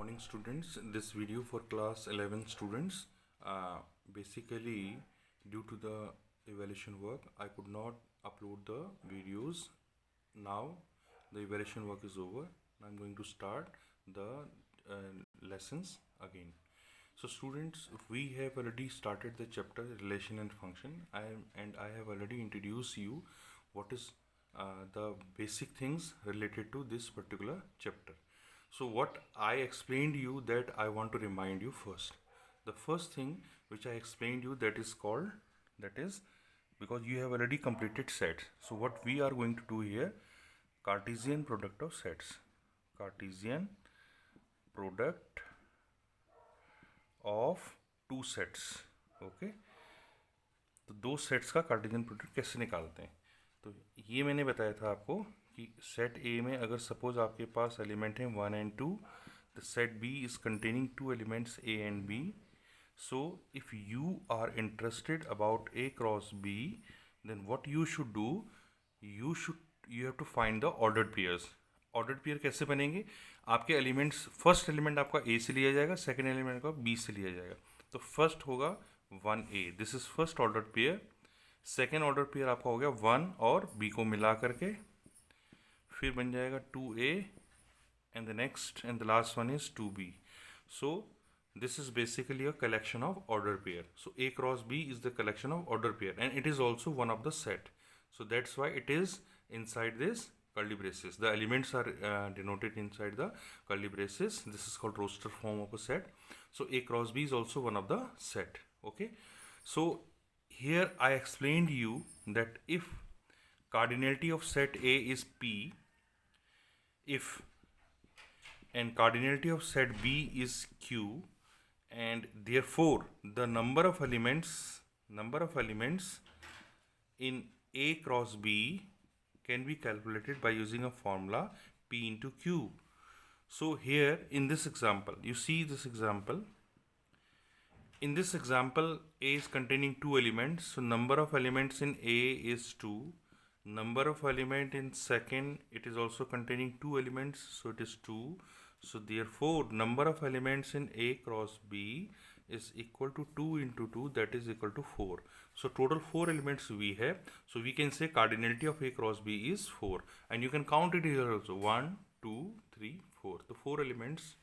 morning students. This video for class 11 students. Basically due to the evaluation work I could not upload the videos. Now the evaluation work is over. I'm going to start the lessons again. So students, we have already started the chapter relation and function. I have already introduced you what is the basic things related to this particular chapter. So what I explained you, that I want to remind you first. The first thing which I explained you, that is called, that is because you have already completed sets. So what we are going to do here, Cartesian product of sets. Cartesian product of two sets. Okay, तो दो sets का Cartesian product कैसे निकालते हैं. तो ये मैंने बताया था आपको कि सेट ए में अगर सपोज आपके पास एलिमेंट हैं 1 and 2, the set B is containing two elements A and B. So if you are interested about A cross B, then what you should do, you have to find the ordered pairs. Ordered pair कैसे बनेंगे? आपके elements, first element आपका ए से लिया जाएगा, second element का B से लिया जाएगा. तो फर्स्ट होगा 1a, this is first order pair. Second order pair आपका हो गया 1 और b को मिला करके, फिर बन जाएगा 2a and the next and the last one is 2b. So this is basically a collection of order pair. So a cross b is the collection of order pair and it is also one of the set. So that's why it is inside this curly braces. The elements are denoted inside the curly braces. This is called roster form of a set. So a cross b is also one of the set. Okay. So here I explained you that if cardinality of set A is P, if and cardinality of set B is Q, and therefore the number of elements in A cross B can be calculated by using a formula P into Q. So here in this example, you see this example. In this example, A is containing two elements. So number of elements in A is 2. Number of element in second, it is also containing two elements, so it is 2. So therefore number of elements in A cross B is equal to 2 into 2, that is equal to 4. So total 4 elements we have. So we can say cardinality of A cross B is 4, and you can count it here also, 1 2 3 4. The 4 elements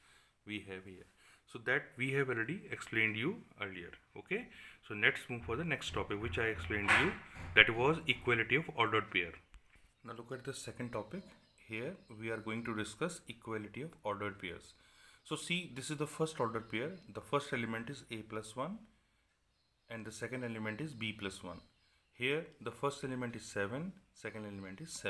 we have here. So that we have already explained you earlier. Okay, so let's move for the next topic which I explained you, that was equality of ordered pair. Now look at the second topic. Here we are going to discuss equality of ordered pairs. So see, this is the first ordered pair. The first element is a plus 1 and the second element is b plus 1. Here the first element is 7, second element is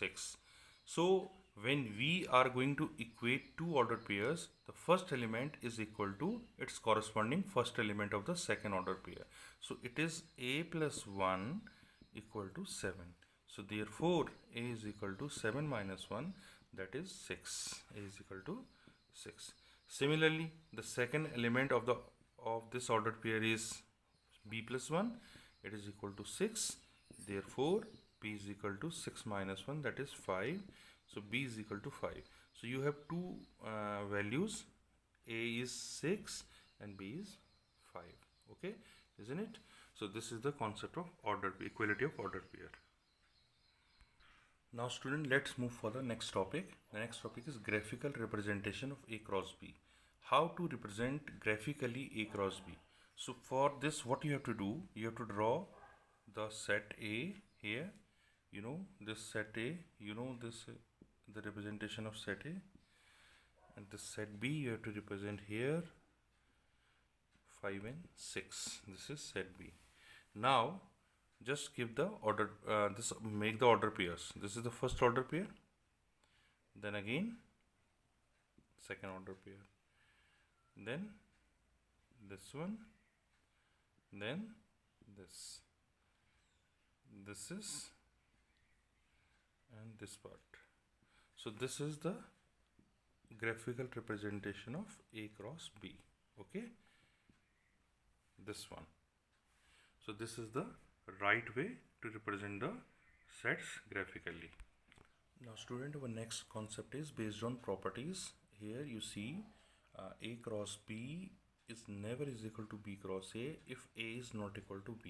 6. So when we are going to equate two ordered pairs, the first element is equal to its corresponding first element of the second order pair. So it is a plus 1 equal to 7. So therefore a is equal to 7 minus 1, that is 6. A is equal to 6. Similarly, the second element of this ordered pair is b plus 1. It is equal to 6. Therefore b is equal to 6 minus 1, that is 5. So b is equal to 5. So you have two values, a is 6 and b is 5. Okay, isn't it? So this is the concept of equality of ordered pair. Now student, let's move for the next topic. The next topic is graphical representation of A cross B. How to represent graphically A cross B. So for this, what you have to do, you have to draw the set A here. You know this set A, you know this the representation of set A, and the set B you have to represent here 5 and 6. This is set B. Now just give the order, make the order pairs. This is the first order pair, then again second order pair, then this one, then this is, and this part. So this is the graphical representation of A cross B. Okay, this one. So this is the right way to represent the sets graphically. Now student, our next concept is based on properties. here you see A cross B is never is equal to B cross A if A is not equal to B.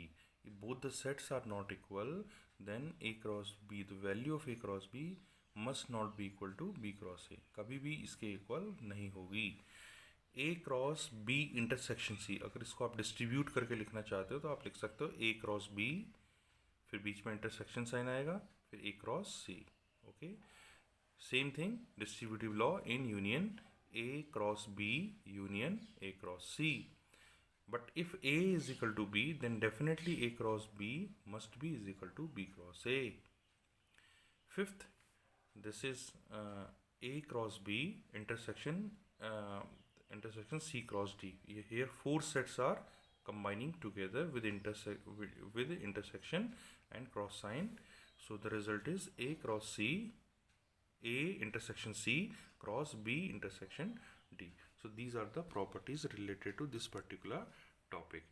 If both the sets are not equal, then A cross B, the value of A cross B must not be equal to B cross A. कभी भी इसके equal नहीं होगी. A cross B intersection C, अगर इसको आप distribute करके लिखना चाहते हो तो आप लिख सकते हो A क्रॉस B, फिर बीच में इंटरसेक्शन साइन आएगा, फिर A cross C. Okay, same thing distributive law in union A cross B union A cross C. But if A is equal to B, then definitely A cross B must be is equal to B cross A. Fifth, this is A cross B intersection C cross D. Here four sets are combining together with intersection and cross sign. So the result is A cross C, A intersection C cross B intersection D. So these are the properties related to this particular topic.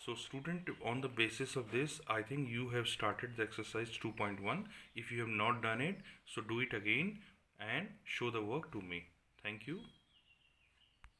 So student, on the basis of this, I think you have started the exercise 2.1. If you have not done it, so do it again and show the work to me. Thank you.